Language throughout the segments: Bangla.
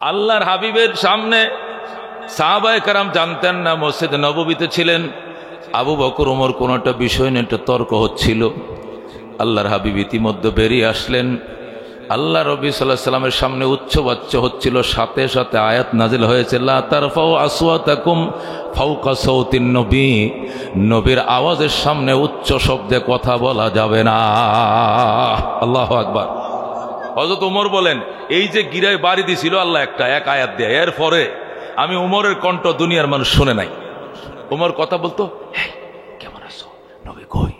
আল্লাহর হাবিবের সামনে সাহাবায়ে কেরাম জানতেন না, মসজিদে নববীতে ছিলেন। আবু বকর ওমর কোন একটা বিষয় নিয়ে একটা তর্ক হচ্ছিল। আল্লাহর হাবিব ইতিমধ্যে বেরিয়ে আসলেন। আল্লাহ নবী সাল্লাল্লাহু আলাইহি সাল্লামের সামনে উচ্চবাচ্য হচ্ছিল, সাথে সাথে আয়াত নাজিল হয়েছে, লা তারফাউ আসওয়াতাকুম ফাওকা সাউতিন নবী, নবীর আওয়াজের সামনে উচ্চ শব্দে কথা বলা যাবে না। আল্লাহু আকবার। হযরত ওমর বলেন, এই যে গিরায় বাড়ি দিছিল আল্লাহ এক আয়াত দিয়ে, এরপরে আমি ওমরের কণ্ঠ দুনিয়ার মানুষ শুনে নাই। ওমর কথা বলতো, কেমন আছো নবী, কই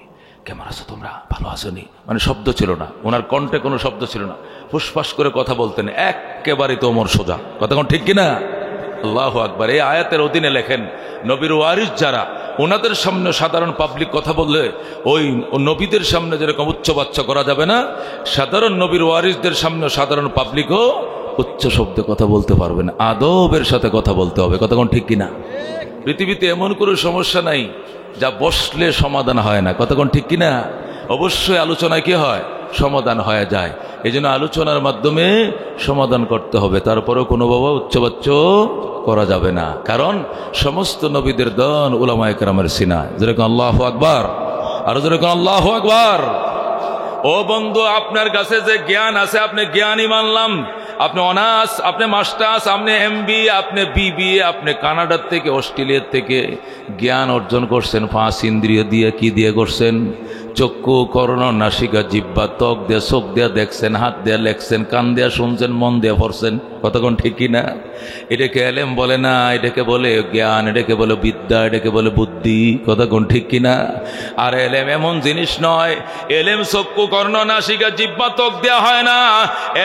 কেমন আছো তোমরা, ভালো আছোনি, মানে শব্দ ছিল না, ওনার কণ্ঠে কোনো শব্দ ছিল না, ফুসফাস করে কথা বলতেন, একেবারে তো ওমর সোজা। কথা কোন ঠিক কিনা? আল্লাহু আকবার। এই আয়াতের অধীনে লেখেন, নবীর ওয়ারিস যারা, ওনাদের সামনে সাধারণ পাবলিক কথা বললে ওই নবীদের সামনে যেরকম উচ্চবাচ্য করা যাবে না, সাধারণ নবীর ওয়ারিসদের সামনে সাধারণ পাবলিকও উচ্চ শব্দে কথা বলতে পারবে না, আদবের সাথে কথা বলতে হবে। কথা কোন ঠিক কিনা? পৃথিবীতে এমন কোনো সমস্যা নাই যা বসলে সমাধান হয় না। কথা কোন ঠিক কিনা? অবশ্যই আলোচনায় কি হয়, সমাধান হয়ে যায়। এই জন্য আলোচনার মাধ্যমে সমাধান করতে হবে, তারপরেও কোনো বাবা উচ্চবাচ্য করা যাবে না, কারণ সমস্ত নবীদের দন উলামায়ে কেরামের সিনা। যেরকম আল্লাহু আকবার, আরো যেরকম আল্লাহু আকবার। ও বন্ধু, আপনার কাছে যে জ্ঞান আছে, আপনি জ্ঞানী মানলাম, আপনি অনার্স, আপনি মাস্টার্স, আপনি এমবি, আপনি বিবিএ, আপনি কানাডার থেকে অস্ট্রেলিয়ার থেকে জ্ঞান অর্জন করছেন 5 ইন্দ্রিয় দিয়ে। কি দিয়ে করছেন? চক্ষু, কর্ণ, নাসিকা, জিহ্বা, ত্বক দিয়ে, চোখ দিয়ে দেখছেন, হাত দিয়ে লেখছেন, কান দিয়ে শুনছেন, মন দিয়ে পড়ছেন। কতক্ষণ ঠিক কিনা? এটাকে এলেম বলে না, এটাকে বলে জ্ঞান, এটাকে বলে বিদ্যা, এটাকে বলে বুদ্ধি। কতক্ষণ ঠিক কিনা? আর এলেম এমন জিনিস নয়, এলেম চক্ষু, কর্ণ, নাসিকা, জিহ্বা, ত্বক দেওয়া হয় না।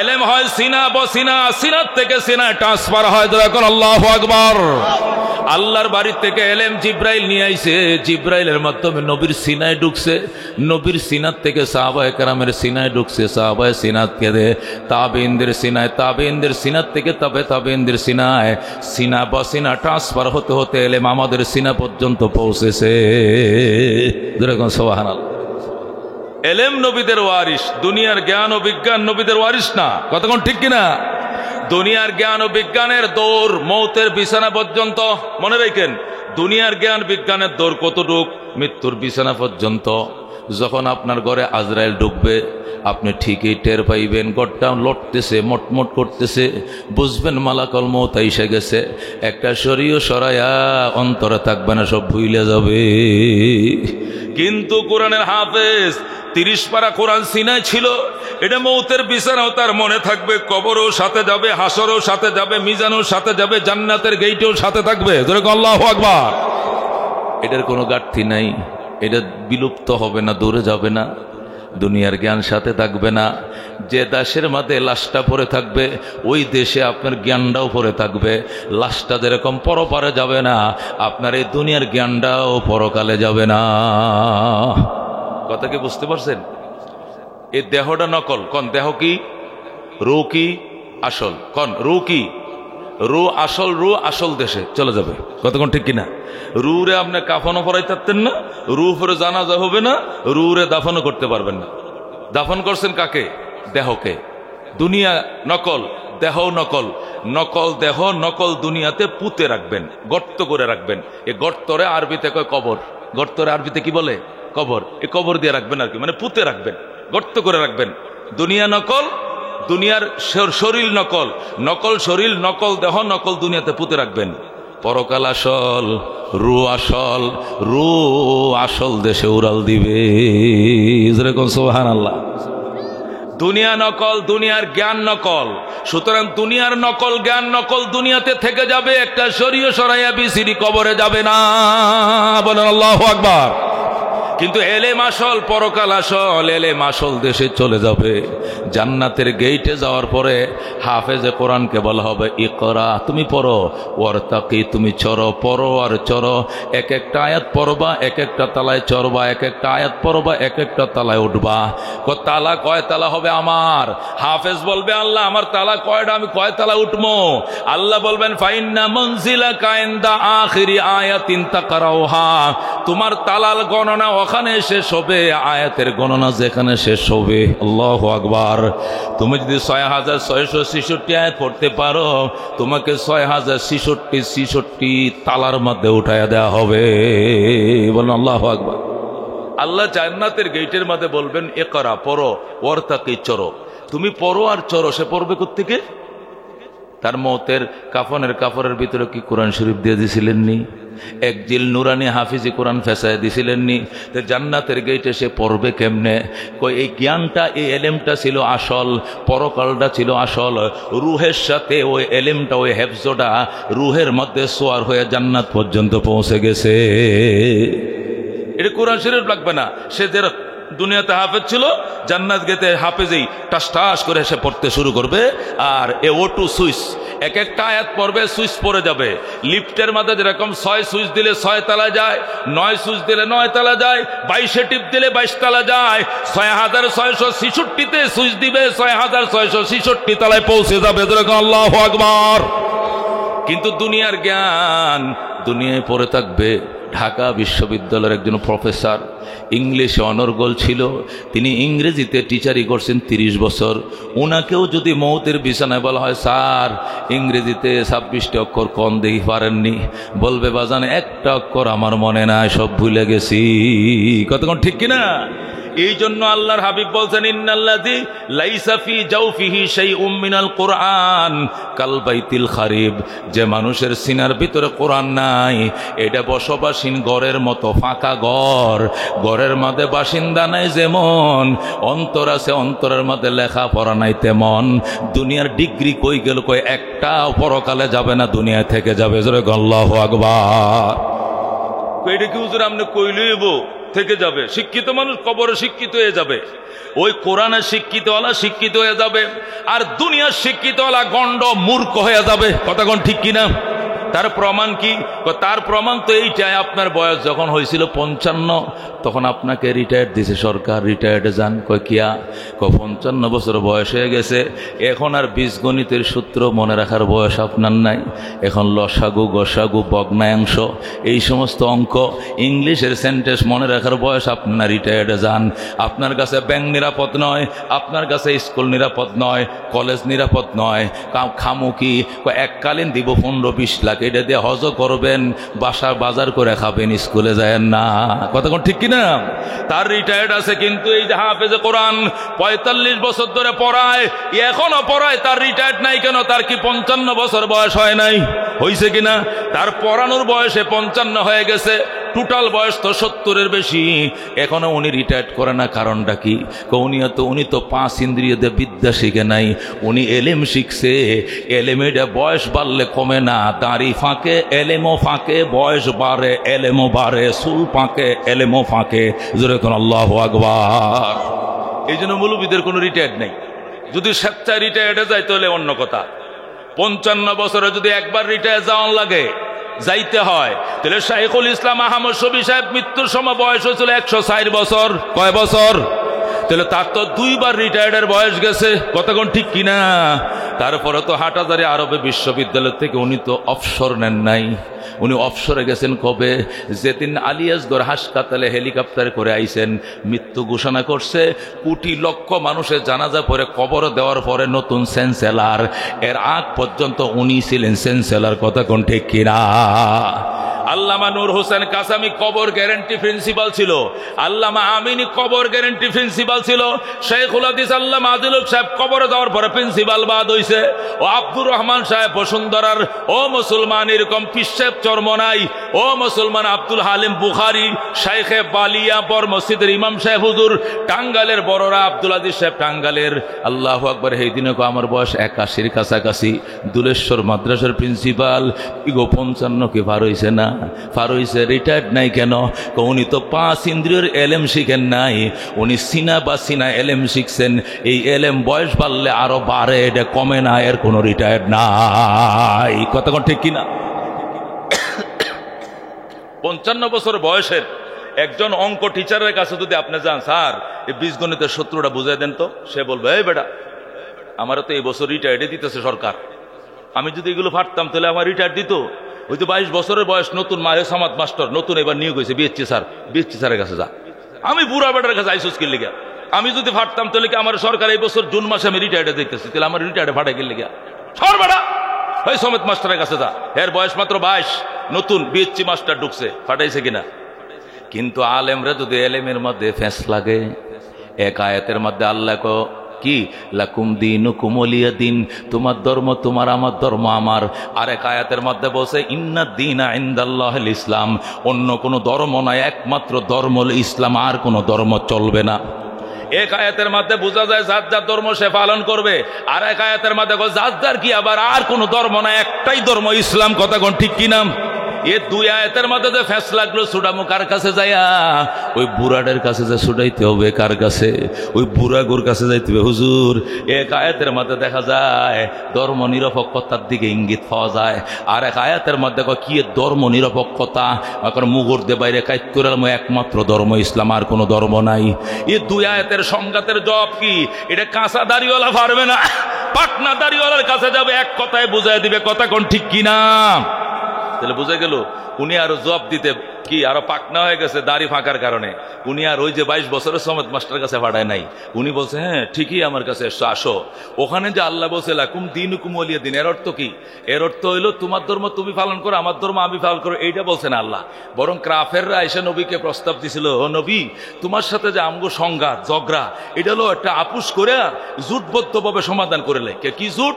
এলেম হয় সিনা বসিনা, সিনার থেকে সিনায় ট্রান্সফার হয়। এখন আল্লাহু আকবার। আল্লাহর বাড়ি থেকে এলেম জিব্রাইল নিয়ে আইছে, জিব্রাইলের মাধ্যমে নবীর সিনায় ঢুকছে, নবীর সিনাত থেকে সাহাবায়ে কেরামের সিনায় ঢুকছে, সাহাবায়ে সিনাত থেকে তাবেঈনদের সিনায়, তাবেঈনদের সিনাত থেকে তাবেঈনদের সিনায়, সিনা বসিনা ট্রান্সফার হতে হতে এলেম আমাদের সিনা পর্যন্ত পৌঁছেছে। যেরকম সুবহানাল্লাহ। এলেম নবীদের ওয়ারিস, দুনিয়ার জ্ঞান ও বিজ্ঞান নবীদের ওয়ারিস না। কতক্ষণ ঠিক কিনা? দুনিয়ার জ্ঞান ও বিজ্ঞানের দৌড় মৌতের বিছানা পর্যন্ত। মনে রাখেন, দুনিয়ার জ্ঞান বিজ্ঞানের দৌড় কতটুক? মৃত্যুর বিছানা পর্যন্ত। যখন আপনার ঘরে আজরাইল ঢুকবে, আপনি ঠিকই টের পাইবেন, ঘরটা লড়তেছে, মটমট করতেছে, বুঝবেন মালাকুল মউত এসে গেছে। একটা শরীয় সরায়া অন্তরে থাকবে না, সব ভুলে যাবে। কিন্তু কোরআনের হাফেজ 30 পারা কোরআন সিনায় ছিল, এটা মৌতের বিছানাও তার মনে থাকবে, কবরও সাথে যাবে, হাসরও সাথে যাবে, মিজানও সাথে যাবে, জান্নাতের গেইটেও সাথে থাকবে। যেরকম আল্লাহু আকবার। এটার কোনো ঘাটতি নাই, এটা বিলুপ্ত হবে না, দূরে যাবে না। দুনিয়ার জ্ঞান সাথে থাকবে না। যে দেশের মধ্যে লাশটা পড়ে থাকবে, ওই দেশে আপনার জ্ঞানটাও পড়ে থাকবে। লাশটা যেরকম পরপারে যাবে না, আপনার এই দুনিয়ার জ্ঞানটাও পরকালে যাবে না। কথা কি বুঝতে পারছেন? এই দেহটা নকল, কোন দেহ কি? রু কি আসল? কোন রু কি? রু আসল, রু আসল দেশে চলে যাবে। কতক্ষণ ঠিক কিনা? রু রে আপনি কাফনও পরাই থাকতেন না, রু পরে জানাজা হবে না, রু রে দাফনও করতে পারবেন না। দাফন করছেন কাকে? দেহকে। দুনিয়া নকল, দেহ নকল। নকল দেহ, নকল দুনিয়াতে পুঁতে রাখবেন, গর্ত করে রাখবেন। এই গর্তরে আরবিতে কয় কবর। গর্তরে আরবিতে কি বলে? কবর। এই কবর দিয়ে রাখবেন আর কি, মানে পুঁতে রাখবেন, গর্ত করে রাখবেন। দুনিয়া নকল, দুনিয়ার শরীর নকল, নকল শরীর, নকল দেহ, নকল দুনিয়াতে পুঁতে রাখবেন। পরকাল আসল, রু আসল, রু আসল দেশে উড়াল দিবে। যেরকম সুবহানাল্লাহ। দুনিয়া নকল, দুনিয়ার জ্ঞান নকল। সুতরাং দুনিয়ার নকল, জ্ঞান নকল দুনিয়াতে থেকে যাবে, একটা শরীয় সরাইয়া বিসিরি কবরে যাবে না। বলেন আল্লাহু আকবার। কিন্তু এলেম আসল, পরকাল আসল, এলেম আসল দেশে চলে যাবে। জান্নাতের গেইটে যাওয়ার পরে হাফেজে কোরআনকে বলা হবে, ইকরা, তুমি পড়ো, ওয়ারতাকি, তুমি চড়ো, পড়ো আর চড়ো। এক একটা আয়াত পড়বা, এক একটা তালায় চড়বা, এক একটা আয়াত পড়বা, এক একটা তালায় উঠবা। তালা কয় তালা হবে আমার? হাফেজ বলবে, আল্লাহ আমার তালা কয়টা, আমি কয় তালা উঠবো? আল্লাহ বলবেন, ফাইন্না মনজিলাকা ইনদা আখিরি আয়াতিন তাকরাউহা, তোমার তালাল গণনা ওখানে শেষ হবে, আয়াতের গণনা যেখানে শেষ হবে। আল্লাহু আকবার। তুমি যদি 6666 আয়াত পড়তে পারো, তোমাকে 6066 তালার মধ্যে উঠাইয়া দেওয়া হবে। বলুন আল্লাহু আকবার। আল্লাহ জান্নাতের গেটের মধ্যে বলবেন, ইকরা, পড়ো, ওয়ারতাকি, চড়ো। তুমি পড়ো আর চড়ো। সে পড়বে কোত্থেকে? তার মৌতের কাফনের ভিতরে কি কোরআন শরীফ দিয়ে দিছিলেননি? এক জিল নুরানি হাফিজি কোরআন ফেসায় দিছিলেননি? তো জান্নাতের গেটে সে পড়বে কেমনে? কই এই জ্ঞানটা, এই এলেমটা ছিল আসল, পরকালটা ছিল আসল। রুহের সাথে ওই এলেমটা, ওই হেফজটা রুহের মধ্যে সোয়ার হয়ে জান্নাত পর্যন্ত পৌঁছে গেছে। এটা কোরআন শরীফ লাগবে না। সে যে দুনিয়াতে হাফেজ ছিল, জান্নাত গেতে হাফেজেই টাস টাস করে সে পড়তে শুরু করবে। আর এ ওটু সুইচ, এক একটা আয়াত পড়বে, সুইচ পড়ে যাবে। লিফটের মধ্যে যেরকম 6 সুইচ দিলে 6 তালা যায়, 9 সুইচ দিলে 9 তালা যায়, 22 টিপ দিলে 22 তালা যায়। 6666 সুইচ দিবে, 6666 তালায় পৌঁছে যাবে। আল্লাহু আকবার। কিন্তু দুনিয়ার জ্ঞান দুনিয়ায় পড়ে থাকবে। ঢাকা বিশ্ববিদ্যালয়ের একজন প্রফেসর, ইংলিশে অনর্গল ছিল, তিনি ইংরেজিতে টিচারই করছেন 30 বছর। ওনাকেও যদি মৌতের বিছানায় বলা হয়, স্যার ইংরেজিতে 26টা অক্ষর কম দেখি পারেননি, বলবে বাজান একটা অক্ষর আমার মনে নাই, সব ভুলে গেছি। কতক্ষণ ঠিক কিনা? এই জন্য আল্লাহর হাবিব বলছেন, ইন্নাল্লাযী লাইসা ফি জাওফিহি শাইউম মিনাল কুরআন কাল বাইতিল খারিব। যে মানুষের সিনার ভিতরে কোরআন নাই, এটা বসবাসীন ঘরের মতো ফাঁকা ঘর। ঘরের মধ্যে বাসিন্দা নাই যেমন, অন্তর আছে, অন্তরের মধ্যে লেখা পড়া নাই তেমন। দুনিয়ার ডিগ্রি কই গেল? কই একটা পরকালে যাবে না, দুনিয়া থেকে যাবে। জোরে আল্লাহু আকবার। এটা কি হুজুর আপনি কইলইব থেকে যাবে? শিক্ষিত মানুষ কবরে শিক্ষিত হয়ে যাবে, ওই কোরআনের শিক্ষিতওয়ালা শিক্ষিত হয়ে যাবে, আর দুনিয়ার শিক্ষিতওয়ালা গণ্ড মূর্খ হয়ে যাবে। কথাগণ ঠিক কিনা? তার প্রমাণ কি? তার প্রমাণ তো এইটাই, আপনার বয়স যখন হয়েছিল 55, তখন আপনাকে রিটায়ার্ড দিছে সরকার, রিটায়ার্ডে যান। কয় কিয়া? 55 বছর বয়স হয়ে গেছে, এখন আর বীজগণিতের সূত্র মনে রাখার বয়স আপনার নাই। এখন লসাগু, গসাগু, ভগ্নাংশ, এই সমস্ত অঙ্ক, ইংলিশের সেন্টেন্স মনে রাখার বয়স আপনার, রিটায়ার্ডে যান। আপনার কাছে ব্যাংক নিরাপদ নয়, আপনার কাছে স্কুল নিরাপদ নয়, কলেজ নিরাপদ নয়। খামুকি এককালীন দিব 15-20 লাখ, এটা দিয়ে হজ করবেন, বাসার বাজার করে খাবেন, স্কুলে যায় না। কতক্ষণ ঠিক কিনা? তার রিটায়ার্ড আছে, কিন্তু এই যে হাফেজে কোরআন 45 বছর ধরে পড়ায়, এখনো পড়ায়, তার রিটায়ার্ড নাই কেন? তার কি 55 বছর বয়স হয় নাই? হয়েছে কিনা? তার পড়ানোর বয়সে 55 হয়ে গেছে, টোটাল বয়স তো 70-এর বেশি, এখনো উনি রিটায়ার্ড করে না। কারণটা কি? উনি তো 5 ইন্দ্রিয় দিয়ে বিদ্যা শিখে নাই, উনি এলেম শিখছে। এলেমেটা বয়স বাড়লে কমে না, দাড়ি ফাঁকে এলেমও ফাঁকে, বয়স বাড়ে এলেমও বাড়ে, চুল ফাঁকে এলেমও ফাঁকে। জোরে কোন আল্লাহু আকবার। এই জন্য মৌলবীদের কোনো রিটায়ার্ড নেই। যদি স্বেচ্ছায় রিটায়ার্ডে যায় তাহলে অন্য কথা। 55 বছরে যদি একবার রিটায়ার যাওয়ার লাগে, যাইতে হয়, তাহলে শাইখুল ইসলাম আহমদ শফী সাহেব মৃত্যুর সময় বয়স হয়েছিল 160 বছর। কয় বছর? তাহলে তার তো 2 বার রিটায়ার্ডের বয়স গেছে। কতক্ষণ ঠিক কিনা? তারপরে তো হাটহাজারী আরবে বিশ্ববিদ্যালয় থেকে উনি তো অবসর নেন নাই। উনি অবসরে গেছেন কবে? যেদিন আলিয়াসগড় হাসপাতালে হেলিকপ্টারে করে আইছেন, মৃত্যু ঘোষণা করছে, কোটি লক্ষ মানুষের জানাজা পরে কবর দেওয়ার পরে নতুন চ্যান্সেলর, এর আগ পর্যন্ত উনি ছিলেন চ্যান্সেলর। কতক্ষণ ঠিক কিনা? আল্লামা নূর হোসেন কাসামি কবর গ্যারান্টি প্রিন্সিপাল ছিল, আল্লামা আমিনী কবর গ্যারান্টি প্রিন্সিপাল ছিল, শেখুল হাদিস আল্লামা আদিল সাহেব কবরে দেওয়ার পরে প্রিন্সিপাল বাদ হইছে, ও আব্দুর রহমান সাহেব বসুন্ধরার, ও মুসলমান এরকম পিসেব চরমনাই, ও মুসলমান আব্দুল হালিম বুখারী, শাইখে বালিয়া পর মসজিদের ইমাম সাহেব হুজুর, টাঙ্গালের বড়রা আব্দুল আজিজ সাহেব টাঙ্গালের। আল্লাহু আকবার। এই দিনে আমার বয়স 81-র কাছাকাছি। দুলেশ্বর মাদ্রাসার প্রিন্সিপাল। ইগো 55 কি পার হইছে না? পার হইছে। রিটায়ার্ড নাই কেন? উনি তো 5 ইন্দ্রিয়ের এলেম শিখেন নাই, উনি সিনা বা সিনা এলেম শিখছেন। এই এলেম বয়স বাড়লে আরো বাড়ে, এটা কমে না, এর কোনো রিটায়ার্ড নাই। কতক্ষণ ঠিক কিনা? 55 বছর বয়সের একজন অঙ্ক টিচারের কাছে যদি আপনি যান, স্যার এই বীজগণিতের সূত্রটা বুঝাই দেন তো, সে বলবে, এই বেটা আমারও তো এই বছর রিটায়ার্ডে দিতেছে সরকার, আমি যদি এগুলো পারতাম তাহলে আমার রিটায়ার্ড দিত। ওই তো 22 বছরের বয়স, নতুন মাহে সামাদ মাস্টার, নতুন এবার নিয়োগ হয়েছে বিএসসি স্যার, বিএসসি স্যারের কাছে যা। আমি বুড়া বেটার কাছে আইসুস কিনলে গিয়া, আমি যদি ফাটতাম তাহলে কি আমার সরকার এই বছর জুন মাসে আমি রিটায়ার্ডে দেখতেছি, তাহলে আমার রিটায়ার্ডে ফাটাই কিনলে গিয়া সর বেটা ওই সমেত মাস্টারের কাছে যা, এর বয়স মাত্র 22, নতুন বিএসসি মাস্টার ঢুকছে, ফাটাইছে কিনা। কিন্তু আলেমরা যদি এলেমের মধ্যে ফেঁস লাগে, এক আয়াতের মধ্যে আল্লাহ কি লাকুম দীনুকুম ওয়ালিয়া দিন, তোমার ধর্ম তোমার, আমার ধর্ম আমার। আর এক আয়াতের মধ্যে বলছে ইন্নাদ দীনা ইনদাল্লাহিল ইসলাম, অন্য কোনো ধর্ম নাই, একমাত্র ধর্ম হলো ইসলাম, আর কোনো ধর্ম চলবে না। এক আয়াতের মধ্যে বোঝা যায় যার যার ধর্ম সে পালন করবে, আর এক আয়াতের মধ্যে যার যার কি আবার আর কোনো ধর্ম না, একটাই ধর্ম ইসলাম। কথা কোন ঠিক কিনা? এ দুই আয়াতের মধ্যে যে ফ্যাস লাগলো, ছুটামো কার কাছে যাইয়া? ওই বুড়াদের কাছে যে ছুটাইতে হবে। কার কাছে? ওই বুড়াগুর কাছে যাইতে হবে। হুজুর, এক আয়াতের মধ্যে দেখা যায় ধর্ম নিরপেক্ষতার দিকে ইঙ্গিত পাওয়া যায়, আর এক আয়াতের মধ্যে কি ধর্ম নিরপেক্ষতা, এখন মুগুর দে বাইরে কাইতুরাল একমাত্র ধর্ম ইসলাম, আর কোনো ধর্ম নাই। এই দুই আয়াতের সংঘাতের জবাব কি? এটা কাঁচা দাড়িওয়ালা পারবে না, পাটনা দাড়িওয়ালার কাছে যাবে, এক কথায় বুঝাই দিবে। কথা কোন ঠিক কিনা? তাহলে বুঝে গেল উনি আরো জবাব দিতে কি আরো পাকনা হয়ে গেছে দাড়ি ফাঁকার কারণে। উনি আর ওই যে 22 বছরের সমেত মাস্টার কাছে পাঠায় নাই, উনি বলছে হ্যাঁ ঠিকই আমার কাছে আসো। ওখানে যে আল্লাহ বলছে লাকুম দীনুকুম ওয়ালিয়া দিন, এর অর্থ কি? এর অর্থ হইলো তোমার ধর্ম তুমি পালন করো, আমার ধর্ম আমি পালন করো, এইটা বলছে না আল্লাহ। বরং কাফেররা এসে নবীকে প্রস্তাব দিছিল, ও নবী তোমার সাথে যে আমগো সংঘাত ঝগড়া, এটা হলো একটা আপুস করে জুটবদ্ধভাবে সমাধান করে লাই। কি জুট?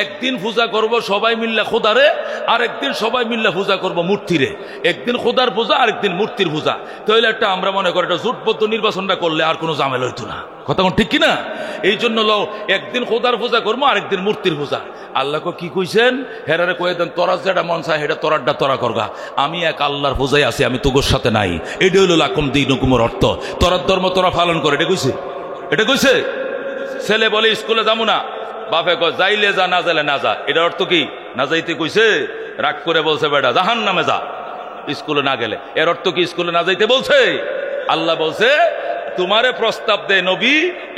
একদিন পূজা করব সবাই মিল্লা খোদারে, আর একদিন সবাই মিল্লা পূজা করব মূর্তিরে। একদিন খোদার পূজা, আরেকদিন মূর্তির পূজা। তাহলে একটা আমরা মনে করি এটা জোটবদ্ধ নির্বাচনটা করলে আর কোনো ঝামেলা হইতো না। কথা ঠিক কিনা? এই জন্য লও একদিন খোদার পূজা করবো, আরেকদিন মূর্তির পূজা। আল্লাহ কি কইছেন? হেরারে কয়ে দেন তোরা যেটা মন চায় সেটা তোরারটা তোরা করগা, আমি এক আল্লাহর পূজায় আছি, আমি তোর সাথে নাই। এটা হইল লাকুম দীনুকুমের অর্থ। তোরার ধর্ম তোরা পালন করে, এটা কইছে? এটা কইছে? ছেলে বলে স্কুলে যাবো না, বাপে কয় যাইলে যা, না যাইলে না যা। এটার অর্থ কি? না যাইতে কইছে, রাগ করে বলছে বেটা জাহান্নামে যা স্কুলে না গেলে। এর অর্থ কি স্কুলে না যাইতে বলছে? আল্লাহ বলছে তোমারে প্রস্তাব দে নবী,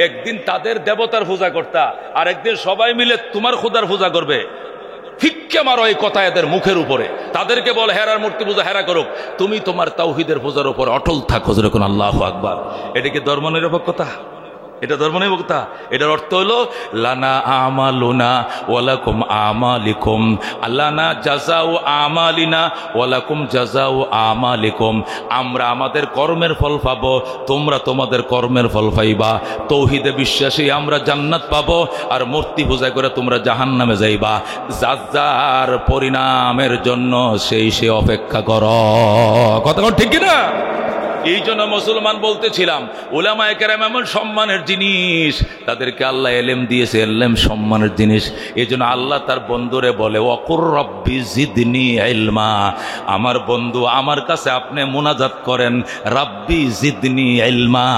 একদিন তাদের দেবতার পূজা করতা, আর একদিন সবাই মিলে তোমার খোদার পূজা করবে। ফিক্কে মারো এই কথা এদের মুখের উপরে। তাদেরকে বল হেরার মূর্তি পূজা হেরা করুক, তুমি তোমার তাওহীদের পূজার উপর অটল থাকো। যেরকম আল্লাহু আকবার। এটা কি ধর্ম নিরপেক্ষতা? এটা ধর্ম নিরপেক্ষতা? এটার অর্থ হলো লানা আমালুনা ওয়ালাকুম আমালিকুম, লানা জাযাউ আমালিনা ওয়ালাকুম জাযাউ আমালিকুম। আমরা আমাদের কর্মের ফল পাবো, তোমরা তোমাদের কর্মের ফল পাইবা। তৌহিদে বিশ্বাসী আমরা জান্নাত পাবো, আর মূর্তি পূজা করে তোমরা জাহান্নামে যাইবা। যার যার পরিণামের জন্য সে অপেক্ষা করো। কথা ঠিক কিনা? এই জন্য মুসলমান বলতেছিলাম উলামায়ে কেরাম এমন সম্মানের জিনিস, তাদেরকে আল্লাহ এলেম দিয়েছে, এলেম সম্মানের জিনিস। এই জন্য আল্লাহ তার বন্ধুরে বলে ওয়াকুর রব্বি জিদনি ইলমা, আমার বন্ধু আমার কাছে আপনি মুনাজাত করেন, রাব্বি জিদনি ইলমা,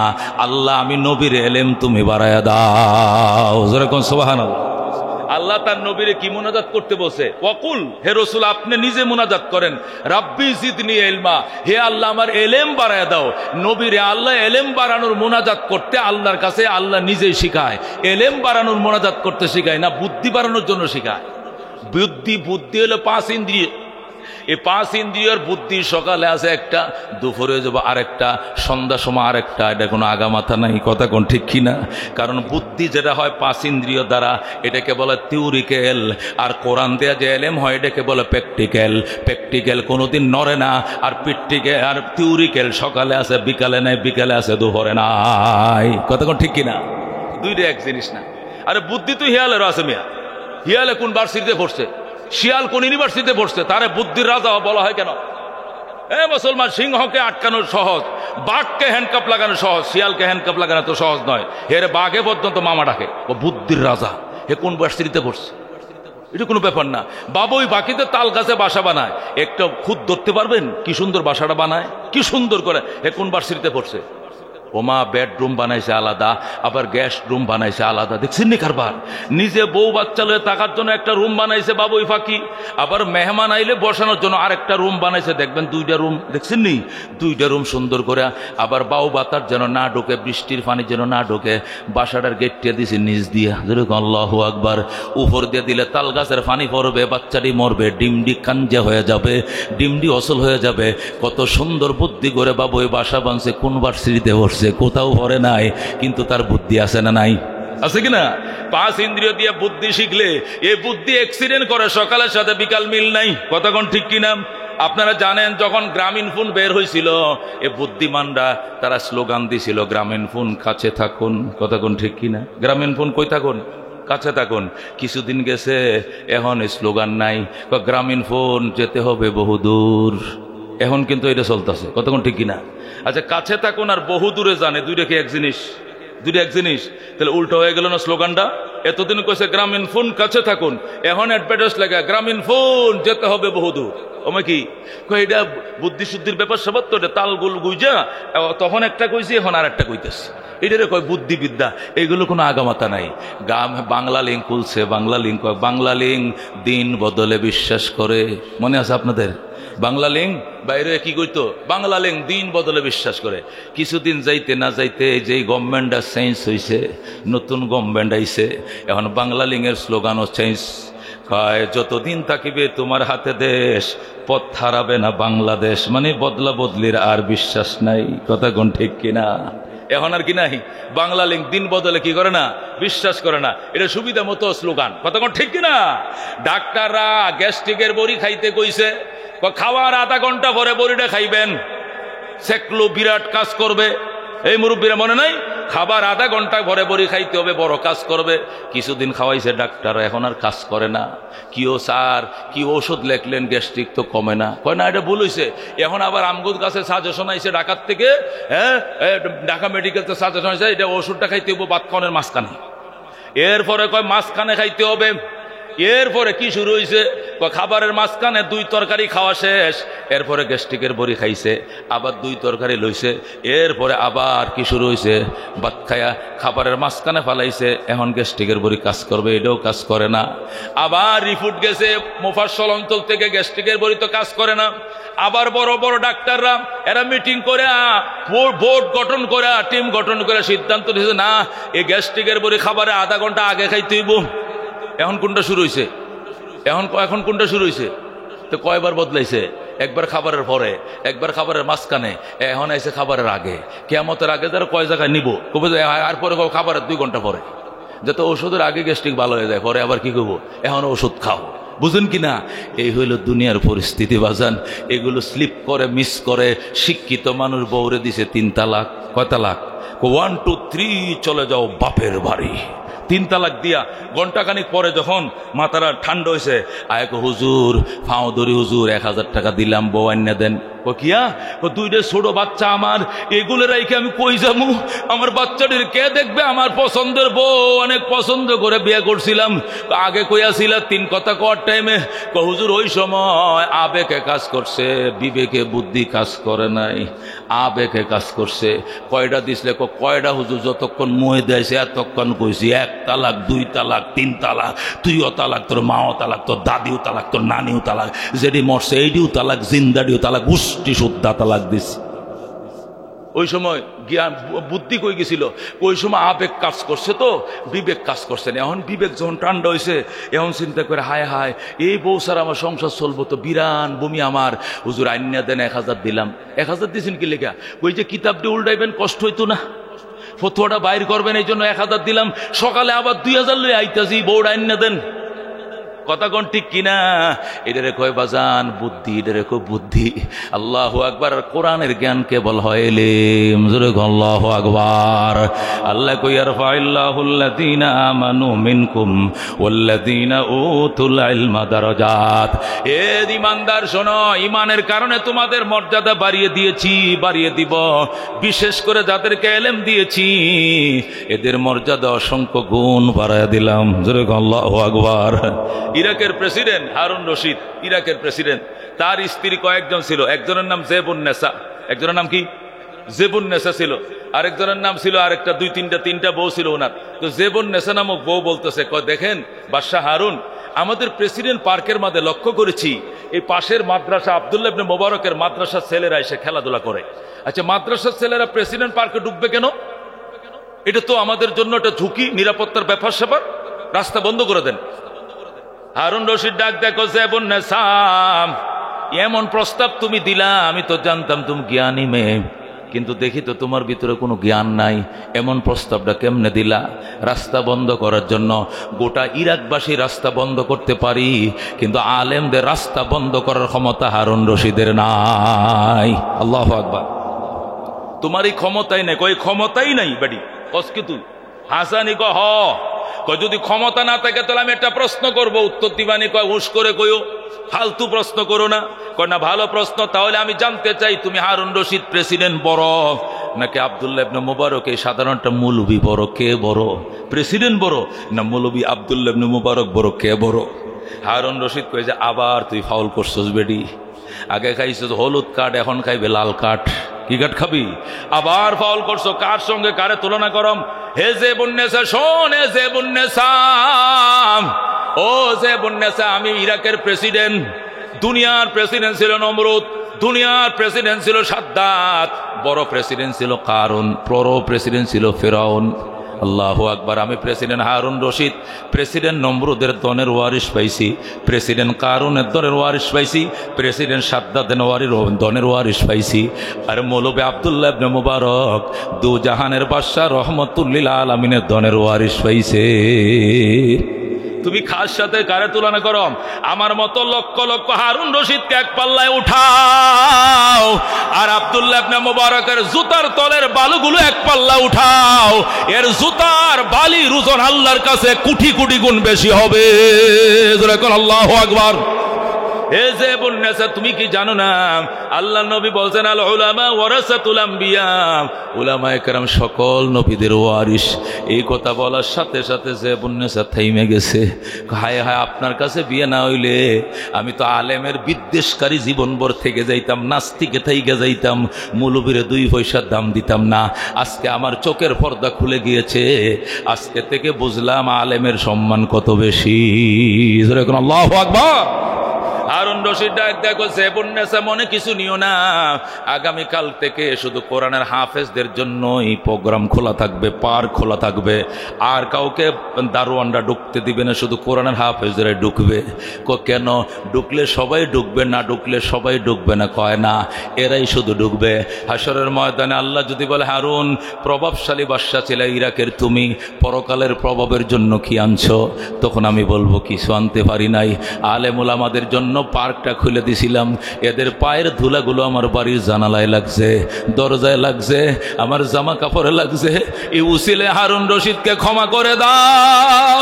আল্লাহ আমি নবীর এলেম তুমি বাড়ায়া দাও। যেরকম সুবহানাল্লাহ। আল্লাহ তার নবীরে কি মুনাজাত করতে বসে? ওয়াকুল, হে রাসূল আপনি নিজে মুনাজাত করেন, রাব্বি জিদনি ইলমা, হে আল্লাহ আমার এলেম বাড়ায় দাও। নবীরে আল্লাহ এলেম বাড়ানোর মুনাজাত করতে আল্লাহর কাছে আল্লাহ নিজেই শিখায়। এলেম বাড়ানোর মুনাজাত করতে শিখায় না, বুদ্ধি বাড়ানোর জন্য শিখায়। বুদ্ধি হলো 5 ইন্দ্রিয়। এই 5 ইন্দ্রিয়র বুদ্ধি সকালে আছে একটা, দুপুরে যাব আরেকটা, সন্ধ্যা সময় আরেকটা। এটা কোনো আগামাথা নাই। কথা কোন ঠিক কিনা? কারণ বুদ্ধি যেটা হয় 5 ইন্দ্রিয় দ্বারা, এটাকে বলে থিওরিক্যাল। আর কোরআন দেয়া যে এলেম হয় এটাকে বলে প্র্যাকটিক্যাল। প্র্যাকটিক্যাল কোনোদিন নড়ে না, আর প্র্যাকটিক্যাল আর থিওরিক্যাল সকালে আছে বিকালে নাই, বিকালে আছে দুপুরে নাই। কথা কোন ঠিক কিনা? দুইটা এক জিনিস না। আরে বুদ্ধি তো হিয়ালেরও আছে মিয়া। হিয়ালে কোন ভার্সিটিতে পড়ছে? শিয়াল কোন ইউনিভার্সিটিতে পড়ছে? তারে বুদ্ধির রাজা বলা হয় কেন? মুসলমান, সিংহকে আটকানো সহজ, বাঘকে হ্যান্ডকাপ লাগানো সহজ, শিয়ালকে হ্যান্ডকাপ লাগানো তো সহজ নয়। হেরে বাঘে পর্যন্ত মামা ডাকে, ও বুদ্ধির রাজা। হে কোন ভার্সিটিতে পড়ছে? এটা কোনো ব্যাপার না। বাবুই বাকিতে তাল গাছে বাসা বানায়, একটা খুদ ধরতে পারবেন কি সুন্দর বাসাটা বানায়, কি সুন্দর করে। হে কোন ভার্সিটিতে পড়ছে? ওমা বেডরুম বানাইছে আলাদা, আবার গ্যাস রুম বানাইছে আলাদা। দেখছেন নি কারবার? নিজে বউ বাচ্চা লয়ে থাকার জন্য একটা রুম বানাইছে বাবুই ফাঁকি, আবার মেহমান আইলে বসানোর জন্য আরেকটা রুম বানাইছে। দেখবেন 2টা রুম, দেখছেন নি? 2টা রুম সুন্দর করে। আবার বাউ বাতার যেন না ঢোকে, বৃষ্টির পানি যেন না ঢোকে, বাসাটার গেটটা দিছে নিচ দিয়া। যেরকম আল্লাহু আকবার। উপর দিয়ে দিলে তাল গাছের পানি পড়বে, বাচ্চাটি মরবে, ডিমডি কাঞ্জা হয়ে যাবে, ডিমডি অসল হয়ে যাবে। কত সুন্দর বুদ্ধি করে বাবু ওই বাসা বানছে। কোন ভার্সিটিতে পড়ছে? কোথাও পড়ে নাই, কিন্তু তার বুদ্ধি আছে না নাই? আছে কিনা? 5 ইন্দ্রিয় দিয়ে বুদ্ধি শিখলে এই বুদ্ধি অ্যাক্সিডেন্ট করে, সকালের সাথে বিকাল মিল নাই। কথা কোন ঠিক কিনা? আপনারা জানেন যখন গ্রামীণ ফোন বের হয়েছিল, এ বুদ্ধিমানরা তারা স্লোগান দিছিল, গ্রামীণ ফোন কাছে থাকুন। কথা কোন ঠিক কিনা? গ্রামীণ ফোন কই থাকুন? কাছে থাকুন। কিছুদিন গেছে, এখন স্লোগান নাই, গ্রামীণ ফোন যেতে হবে বহুদূর। এখন কিন্তু এটা চলতেছে। কতক্ষণ ঠিক কিনা? আচ্ছা, কাছে থাকুন আর বহু দূরে জানে, দুইটা কি এক জিনিস? দুইটা এক জিনিস? তাহলে উল্টো হয়ে গেল না স্লোগানটা? এতদিন কইছে গ্রামীণ ফোন কাছে থাকুন, এখন অ্যাডভার্টাইজ লাগা গ্রামীণ ফোন যেতে হবে বহুদূর। ওমা কি এটা বুদ্ধি শুদ্ধির ব্যাপার সবার তো, এটা তালগুল গুইজা তখন একটা কইছি, এখন আর একটা কইতেছি। এটারে কয় বুদ্ধিবিদ্যা। এগুলো কোনো আগামাতা নাই। বাংলা লিঙ্ক খুলছে, বাংলা লিঙ্ক, বাংলা লিঙ্ক দিন বদলে বিশ্বাস করে। মনে আছে আপনাদের? বাংলা লিঙ্ক বাইরে কি কইতো? বাংলা লিঙ্ক দিন বদলে বিশ্বাস করে। কিছুদিন যাইতে না যাইতে যেই গভর্নমেন্টটা চেঞ্জ হয়েছে, নতুন গভর্নমেন্ট আইছে, এখন বাংলা লিঙ্কের স্লোগানও চেঞ্জ। কয় যতদিন থাকিবে তোমার হাতে দেশ, পথ হারাবে না বাংলাদেশ। মানে বদলা বদলির আর বিশ্বাস নাই। কথা কোন ঠিক কিনা? এখন আর কি নাই? বাংলা লিঙ্ক দিন বদলে কি করে না? বিশ্বাস করে না। এটা সুবিধা মতো স্লোগান। কথা কোন ঠিক কিনা? ডাক্তাররা গ্যাস্ট্রিকের বড়ি খাইতে কইছে, খাওয়ার আধা ঘন্টা পরে বড়িটা খাইবেন, সেকলো বিরাট কাজ করবে। এই মুরব্বীরা মনে নাই? খাবার আধা ঘন্টা পরে বড়ি খাইতে হবে, বড় কাজ করবে। কিছুদিন খাওয়াইছে ডাক্তার, এখন আর কাজ করে না। কিও স্যার কি ওষুধ লেখলেন, গ্যাস্ট্রিক তো কমে না। কয় না, এটা ভুল হয়েছে। এখন আবার আমগুদ গাছে সাজেশন আইছে ঢাকার থেকে, হ্যাঁ ঢাকা মেডিকেল থেকে সাজেশন আইছে, এটা ওষুধটা খাইতে হবে বাতক্ষণের মাঝখানে। এরপরে কয় মাঝখানে খাইতে হবে। এরপরে কি শুরু হয়েছে? খাবারের মাঝখানে 2 তরকারি খাওয়া শেষ, এরপরে গ্যাস্ট্রিকের বড়ি খাইছে, আবার 2 তরকারি লইছে। এরপরে আবার কি শুরু হয়েছে? ভাত খায়া খাবারের মাঝখানে ফালাইছে, এখন গ্যাস্ট্রিকের বড়ি কাজ করবে, এটাও কাজ করে না। আবার রিপোর্ট গেছে মোফাজ্জল অঞ্চল থেকে, গ্যাস্ট্রিকের বড়ি তো কাজ করে না। আবার বড় বড় ডাক্তাররা এরা মিটিং করে, বোর্ড গঠন করে, টিম গঠন করে সিদ্ধান্ত দিয়েছে, না এই গ্যাস্ট্রিকের বড়ি খাবারে আধা ঘন্টা আগে খাইতে হইব। এখন কোনটা শুরু হয়েছে? এখন কোনটা শুরু হয়েছে? তো কয়বার বদলাইছে? একবার খাবারের পরে, একবার খাবারের মাঝখানে, এখন আইছে খাবারের আগে। কিয়ামতের আগে যারা কয় জায়গায় নিব, কবে আর পরে খাবারের 2 ঘন্টা পরে, যাতে ওষুধের আগে গ্যাস্ট্রিক ভালো হয়ে যায়, পরে আবার কি করবো? এখন ওষুধ খাও। বুঝুন কিনা? এই হইল দুনিয়ার পরিস্থিতি বাজান। এগুলো স্লিপ করে, মিস করে। শিক্ষিত মানুষ বউরে দিছে 3 তালাক। কয় তালাক? 1 2 3 চলে যাও বাপের বাড়ি। 3 তালাক দিয়া ঘন্টাখানিক পরে যখন মাথারা ঠান্ডা হয়েছে, আয়ক হুজুর ফাও ধরি, হুজুর 1000 টাকা দিলাম, বউ আইনা দেন। কিয়া? 2টা ছোট বাচ্চা আমার, এগুলো রাইকে আমি কই যাবো? আমার বাচ্চাটির কে দেখবে? আমার পছন্দের বউ, অনেক পছন্দ করে বিয়ে করছিলাম। আগে কইয়াছিল 3 কথা কর টাইমে। হুজুর ওই সময় আবেগে কাজ করছে, বিবেকে বুদ্ধি কাজ করে নাই, আবেগে কাজ করছে। কয়টা দিছিলে? কয়টা হুজুর? যতক্ষণ মুহে দিয়েছে এতক্ষণ কইছি। 1 তালাক, 2 তালাক, 3 তালাক, তুইও তালাক, তোর মাও তালাক, তোর দাদিও তালাক, তোর নানিও তালাক, যেটি মরছে এইটিও তালাক, জিন্দাডিও তালাক, গোষ্ঠী শুদ্ধা তালাক দিছি। ওই সময় জ্ঞান বুদ্ধি কই গেছিল? ওই সময় আবেগ কাজ করছে, তো বিবেক কাজ করছে না। এখন বিবেক যখন ঠান্ডা হয়েছে, এখন চিন্তা করে, হায় হায় এই বউ স্যার আমার সংসার চলবো তো, বিরান বমি আমার। হুজুর আইনা দেন, 1000 দিলাম। 1000 দিয়েছেন কি লেখা? ওই যে কিতাবটি উল্টাইবেন, কষ্ট হইতো না? ফতোয়াটা বাইর করবেন, এই জন্য 1000 দিলাম। সকালে আবার 2000 লই আইতাছি, বউর আইনা দেন। কথা কোন ঠিক কিনা? এটারে কয় বাজান বুদ্ধি, এটারে কয় বুদ্ধি। আল্লাহু আকবার। কোরআনের জ্ঞানকে বলা হয় ইলম। জোরে আল্লাহু আকবার। আল্লাহ কই ইয়ারফাইল্লাহুল্লাযীনা আমানু মিনকুম ওয়াল্লাযীনা উতুল ইলমা দারাজাত। এ ঈমানদার শোনো, ঈমানের কারণে তোমাদের মর্যাদা বাড়িয়ে দিয়েছি, বাড়িয়ে দিব। বিশেষ করে যাদেরকে ইলম দিয়েছি, এদের মর্যাদা অসংখ্য গুণ বাড়ায় দিলাম। জোরে আল্লাহু আকবার। ইরাকের প্রেসিডেন্ট হারুন রশিদ, ইরাকের প্রেসিডেন্ট, তার স্ত্রী কয়েকজন ছিল। একজনের নাম জেবুন নেসা। একজনের নাম কি? জেবুন্নেসা ছিল, আরেকজনের নাম ছিল আরেকটা, তিনটা বউ ছিল ওনার। তো জেবুন্নেসা নামক বউ বলতেছে, দেখেন বাদশাহ হারুন, আমাদের প্রেসিডেন্ট পার্কের মধ্যে লক্ষ্য করেছি এই পাশের মাদ্রাসা আব্দুল্লাহ ইবনে মোবারকের মাদ্রাসার ছেলেরা এসে খেলাধুলা করে। আচ্ছা, মাদ্রাসার ছেলেরা প্রেসিডেন্ট পার্কে ঢুকবে কেন? এটা তো আমাদের জন্য একটা ঝুঁকি, নিরাপত্তার ব্যাপার স্যাপার, রাস্তা বন্ধ করে দেন। হারুন রশিদ ডাক দেখো, জেবুন্নেসা এমন প্রস্তাব তুমি দিলা, আমি তো জানতাম তুমি জ্ঞানী মেয়ে, কিন্তু দেখি তো তোমার ভিতরে কোনো জ্ঞান নাই। এমন প্রস্তাবটা কেমনে দিলা রাস্তা বন্ধ করার জন্য? গোটা ইরাকবাসী রাস্তা বন্ধ করতে পারি, কিন্তু আলেমদের রাস্তা বন্ধ করার ক্ষমতা হারুন রশিদের নাই। আল্লাহু আকবার। তোমার এই ক্ষমতাই নাই। কই ক্ষমতাই নাই বেডি? কসকি তুই হাসানি কয় যদি ক্ষমতা না থাকে তাহলে আমি একটা প্রশ্ন করব, উত্তর দিবানি। কয় হুশ করে কইও, ফালতু প্রশ্ন করো না। কয় না, ভালো প্রশ্ন। তাহলে আমি জানতে চাই তুমি হারুন রশিদ প্রেসিডেন্ট বড় নাকি আব্দুল্লাহ ইবনে মোবারক এই সাধারণটা মৌলবী বড়? কে বড়? প্রেসিডেন্ট বড় না মৌলবী আব্দুল্লাহ ইবনে মোবারক বড়? কে বড়? হারুন রশিদ কয় যে আবার তুই ফাউল করছস বেডি, আগে খাইছস হলুদ কাঠ, এখন খাইবে লাল কাঠ। কি কাঠ খাবি? আবার ফাউল করছো। কার সঙ্গে কারে তুলনা করম? হে জেবুন্নেসা শোন, হে জেবুন্নেসা, ও জেবুন্নেসা, আমি ইরাকের প্রেসিডেন্ট। দুনিয়ার প্রেসিডেন্ট ছিল নমরুদ, দুনিয়ার প্রেসিডেন্ট ছিল সাদ্দাত, বড় প্রেসিডেন্ট ছিল কারুন, বড় প্রেসিডেন্ট ছিল ফেরাউন। আল্লাহু আকবার। আমি প্রেসিডেন্ট হারুন রশিদ প্রেসিডেন্ট নমরুদের দনের ওয়ারিশ পাইছি, প্রেসিডেন্ট কারুনের দনের ওয়ারিশ পাইছি, প্রেসিডেন্ট সাদ্দাতের দনের ওয়ারিশ পাইছি, আর মৌলবী আব্দুল্লাহ ইবনে মুবারক দু জাহানের বাদশাহ রহমতুল্লিল আলামিনের দনের ওয়ারিশ পাইছে। তুমি খাস সাথে কারে তুলনা করো? আমার মতো লক্ষ লক্ষ হারুন রশিদকে এক পাল্লায় উঠাও, আর আব্দুল্লাহ ইবনে মুবারকের জুতার তলের বালুগুলো এক পাল্লা উঠাও, এর জুতার বালির ওজন আল্লাহর কাছে কোটি কোটি গুণ বেশি হবে। আল্লাহু আকবার। হে জেবুন্নেসা, তুমি কি জানো না আল্লাহ নবী বলছেন আল উলামা ওয়ারাসাতুল আম্বিয়া, উলামায়ে কেরাম সকল নবীদের ওয়ারিস। এই কথা বলার সাথে সাথে জেবুন্নেসা থাইমে গেছে। হায় হায়, আপনার কাছে বিয়ে না হইলে আমি তো আলেমের বিদ্বেষকারী জীবনভর থেকে যাইতাম, নাস্তিকে থেকে যাইতাম, মৌলবীরে 2 পয়সার দাম দিতাম না। আজকে আমার চোখের পর্দা খুলে গিয়েছে, আজকে থেকে বুঝলাম আলেমের সম্মান কত বেশি। আল্লাহু আকবার। হারুন রশিদ ডাক দেখো, জেবুন্নেসা মনে কিছু নিও না, আগামীকাল থেকে শুধু কোরআনের হাফেজদের জন্য এই প্রোগ্রাম খোলা থাকবে, পার্ক খোলা থাকবে, আর কাউকে দারোয়ানরা ঢুকতে দিবে না, শুধু কোরআনের হাফেজরা ঢুকবে। কেন? ঢুকলে সবাই ঢুকবে, না ঢুকলে সবাই ঢুকবে না? কয় না, এরাই শুধু ঢুকবে। হাশরের ময়দানে আল্লাহ যদি বলে, হারুন প্রভাবশালী বাদশা ছিল ইরাকের, তুমি পরকালের প্রভাবের জন্য কি আনছো? তখন আমি বলবো কিছু আনতে পারি নাই, আলেম ওলামাদের জন্য পার্কটা খুলে দিছিলাম, এদের পায়ের ধুলাগুলো আমার বাড়ির জানালায় লাগছে, দরজায় লাগছে, আমার জামা কাপড়ে লাগছে। এই উসিলে হারুন রশিদকে ক্ষমা করে দাও,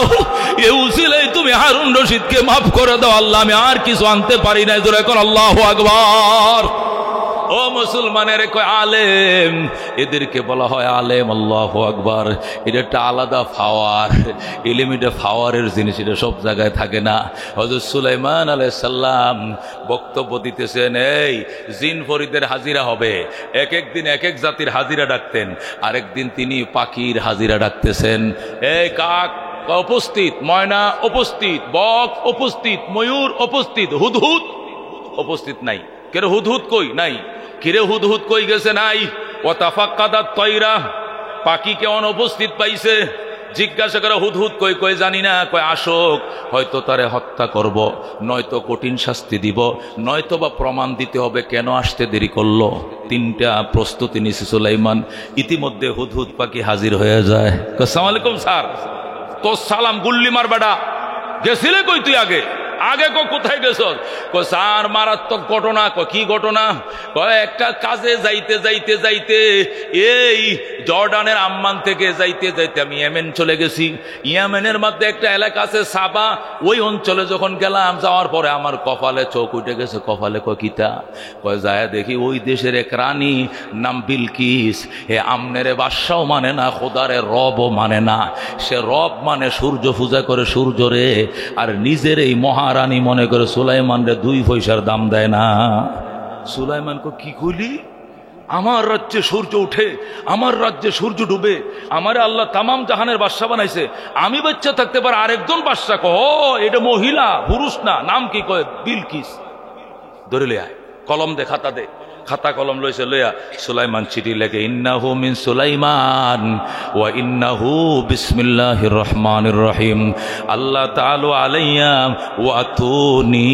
এই উসিলে তুমি হারুন রশিদকে মাফ করে দাও আল্লাহ, আমি আর কিছু আনতে পারি না। জোরে কর আল্লাহু আকবার। ও মুসলমানের কয় আলেম, এদেরকে বলা হয় আলেম। আল্লাহু আকবার। এটা একটা আলাদা পাওয়ার, ইলম এটা পাওয়ারের জিনিস, এটা সব জায়গায় থাকে না। হযরত সুলাইমান আলাইহিস সালাম বক্তব্য দিতেছেন, এই জিন ফরিদের হাজিরা হবে, এক এক দিন এক এক জাতির হাজিরা ডাকতেন, আরেক দিন তিনি পাখির হাজিরা ডাকতেছেন। এই কাক উপস্থিত, ময়না উপস্থিত, বক উপস্থিত, ময়ূর উপস্থিত, হুদহুদ উপস্থিত নাই। কেন হুদহুদ কই? নাই। কিরে হুদহুদ কই গেছে? নাই। ওয়াতাফাক্কাদাত তয়রা, পাখিকে অনুপস্থিত পাইছে। জিজ্ঞাসা করে হুদহুদ কই? কই জানি না। কয় আসুক, হয়তো তারে হত্যা করব, নয়তো কঠিন শাস্তি দিব, নয়তো বা প্রমাণ দিতে হবে কেন আসতে দেরি করলো। 3টা প্রস্তুতি নিছে সুলাইমান। ইতিমধ্যে হুদহুদ পাখি হাজির হয়ে যায়। আসসালামু আলাইকুম স্যার। তো সালাম, গুল্লি মার বেটা, গেছিলে কই তুই? আগে কোথায় গেছ? স্যার মারাত্মক ঘটনা। কি ঘটনা? একটা কাজে যাইতে যাইতে যাইতে এই জর্ডানের আম্মান থেকে যাইতে যাইতে আমি ইয়েমেন চলে গেছি। ইয়েমেনের মধ্যে একটা এলাকা আছে সাবা, ওই অঞ্চলে যখন গেলাম, যাওয়ার পরে আমার কপালে চোখ উঠে গেছে। কপালে কিতা? যায় দেখি ওই দেশের এক রানী নাম বিলকিস, হে আমনেরে বাদশাও মানে না, খোদারে রবও মানে না। সে রব মানে সূর্য পূজা করে সূর্যরে, আর নিজের এই মহারানী মনে করে সুলাইমান রে 2 পয়সার দাম দেয় না। সুলাইমান কি কইলি? আমার রাজ্যে সূর্য উঠে, আমার রাজ্যে সূর্য ডুবে, আমারে আল্লাহ তামাম জাহানের বাদশা বানাইছে, আমি বাচ্চা থাকতে পারে আরেকজন বাদশা কহ, এটা মহিলা পুরুষ না, নাম কি কয়? বিলকিস। ধরে লইয়া কলম দে, খাতা দে, খাতা কলম লইছে, লইয়া সুলাইমান চিঠি লেখে, ইন্নাহু মিন সুলাইমান ওয়া ইন্নাহু বিসমিল্লাহির রহমানির রহিম, আল্লাহ তাআলা আলাইয়া ওয়া আতুনি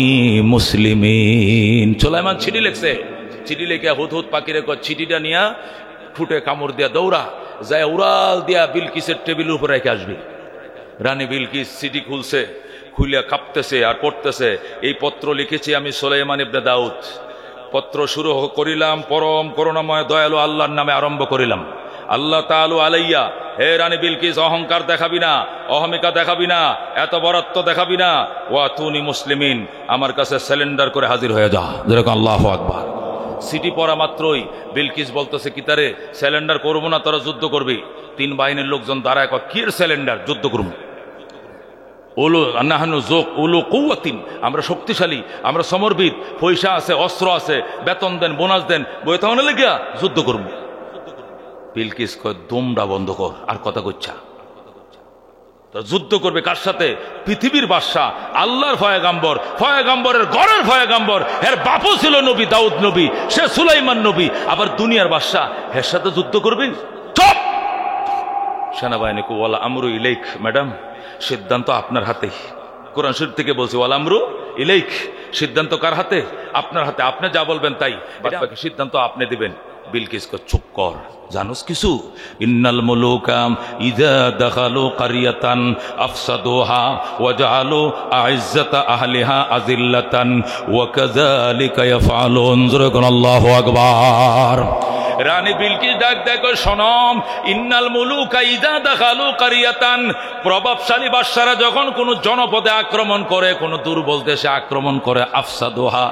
মুসলিমিন। সুলাইমান চিঠি লিখছে, চিঠি লিখে হুদহুদ পাখিরে কয় চিঠিটা নিয়া ফুটে কামড় দিয়া দৌড়া যায় উড়াল দিয়া বিলকিসের টেবিলের উপর রেখে আসবি। রানী বিলকিস চিঠি খুলছে, খুলিয়া কাঁপতেছে আর পড়তেছে, এই পত্র লিখেছি আমি সুলাইমান ইবনে দাউদ, পত্র শুরু করিলাম পরম করুণাময় দয়ালু আল্লাহর নামে আরম্ভ করিলাম। আল্লাহ তাআলা আলাইয়া, হে রানী বিলকিস অহংকার দেখাবি না, অহমিকা দেখাবি না, এত বরত্ব দেখাবি না, ওয়া তুনি মুসলিমিন, আমার কাছে স্যালেন্ডার করে হাজির হয়ে যা। যেরকম আল্লাহু আকবার। সিটি পড়া মাত্রই বিলকিস বলতেছে, কি তারে স্যালেন্ডার করবো না, তোরা যুদ্ধ করবি। তিন বাহিনীর লোকজন দাঁড়ায়, কির স্যালেন্ডার, যুদ্ধ করবো। আমরা শক্তিশালী, আমরা সমরবিদ, পয়সা আছে, অস্ত্র আছে, বেতন দেন, বোনাস দেন, বইতে লেগিয়া যুদ্ধ করবো। বিলকিস কয় দমটা বন্ধ কর, আর কথা কইছা। যুদ্ধ করবে কার সাথে? পৃথিবীর বাদশা, আল্লাহর পয়গাম্বর, পয়গাম্বরের ঘরের পয়গাম্বর, এর বাপও ছিল নবী, দাউদ নবী, সে সুলাইমান নবী, আবার দুনিয়ার বাদশা, এর সাথে যুদ্ধ করবি? চুপ! সেনাবাহিনী কো ওয়ালা আমরু ইলাইক, ম্যাডাম সিদ্ধান্ত আপনার হাতে। কোরআন শরীফ থেকে বলছে ওয়ালা আমরু ইলাইক, সিদ্ধান্ত কার হাতে? আপনার হাতে, আপনি যা বলবেন তাই, বাকি সিদ্ধান্ত আপনি দিবেন। বিলকিস কো চুপ কর, জানোস কিছু? ইন্নাল মুলুকা ইযা দাখালু কারিয়াতান আফসাদুহা ওয়া জাআলু আইজ্জাতা আহলিহা আযিল্লাতান ওয়া কাযালিকা ইয়াফআলুন। আল্লাহু আকবার। রানী বিলকিস ডাক দেখো, শোনম, ইন্নাল মুলুকা ইযা দাখালু কারিয়াতান, প্রভাবশালী বাদশারা যখন কোন জনপদে আক্রমণ করে, কোন দুর্বল দেশে আক্রমণ করে, আফসাদুহা,